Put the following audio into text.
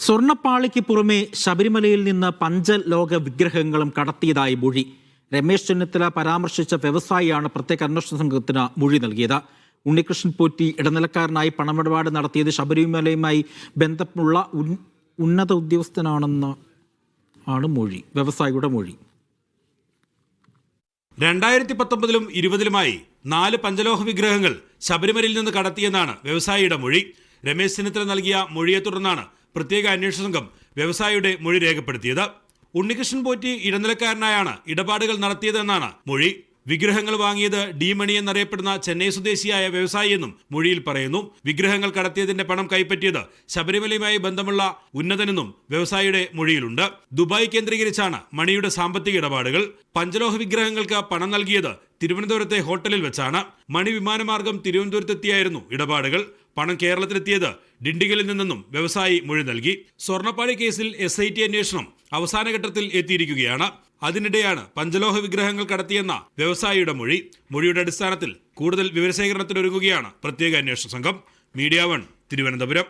സ്വർണ്ണപ്പാളിക്ക് പുറമെ ശബരിമലയിൽ നിന്ന് പഞ്ചലോക വിഗ്രഹങ്ങളും കടത്തിയതായി മൊഴി. രമേശ് ചെന്നിത്തല പരാമർശിച്ച വ്യവസായിയാണ് പ്രത്യേക അന്വേഷണ സംഘത്തിന് മൊഴി നൽകിയത്. ഉണ്ണികൃഷ്ണൻ പോറ്റി ഇടനിലക്കാരനായി പണമിടപാട് നടത്തിയത് ശബരിമലയുമായി ബന്ധമുള്ള ഉന്നത ഉദ്യോഗസ്ഥനാണെന്ന് ആണ് മൊഴി, വ്യവസായിയുടെ മൊഴി. 2019-ലും 20-ലുമായി 4 പഞ്ചലോഹ വിഗ്രഹങ്ങൾ ശബരിമലയിൽ നിന്ന് കടത്തിയെന്നാണ് വ്യവസായിയുടെ മൊഴി. രമേശ് ചെന്നിത്തല നൽകിയ മൊഴിയെ തുടർന്നാണ് പ്രത്യേക അന്വേഷണ സംഘം വ്യവസായിയുടെ മൊഴി രേഖപ്പെടുത്തിയത്. ഉണ്ണികൃഷ്ണൻ പോറ്റി ഇടനിലക്കാരനായാണ് ഇടപാടുകൾ നടത്തിയതെന്നാണ് മൊഴി. വിഗ്രഹങ്ങൾ വാങ്ങിയത് ഡി മണി എന്നറിയപ്പെടുന്ന ചെന്നൈ സ്വദേശിയായ വ്യവസായിയെന്നും മൊഴിയിൽ പറയുന്നു. വിഗ്രഹങ്ങൾ കടത്തിയതിന്റെ പണം കൈപ്പറ്റിയത് ശബരിമലയുമായി ബന്ധമുള്ള ഉന്നതനെന്നും വ്യവസായിയുടെ മൊഴിയിലുണ്ട്. ദുബായ് കേന്ദ്രീകരിച്ചാണ് മണിയുടെ സാമ്പത്തിക ഇടപാടുകൾ. പഞ്ചലോഹ വിഗ്രഹങ്ങൾക്ക് പണം നൽകിയത് തിരുവനന്തപുരത്തെ ഹോട്ടലിൽ വെച്ചാണ്. മണി വിമാനമാർഗം തിരുവനന്തപുരത്തെത്തിയായിരുന്നു ഇടപാടുകൾ. പണം കേരളത്തിലെത്തിയത് ഡിണ്ടിഗലിൽ നിന്നെന്നും വ്യവസായി മൊഴി നൽകി. സ്വർണ്ണപ്പാളി കേസിൽ SIT അന്വേഷണം അവസാനഘട്ടത്തിൽ എത്തിയിരിക്കുകയാണ്. അതിനിടെയാണ് പഞ്ചലോഹ വിഗ്രഹങ്ങൾ കടത്തിയെന്ന വ്യവസായിയുടെ മൊഴി. മൊഴിയുടെ അടിസ്ഥാനത്തിൽ കൂടുതൽ വിവരശേഖരണത്തിനൊരുങ്ങുകയാണ് പ്രത്യേക അന്വേഷണ സംഘം. മീഡിയ 1 തിരുവനന്തപുരം.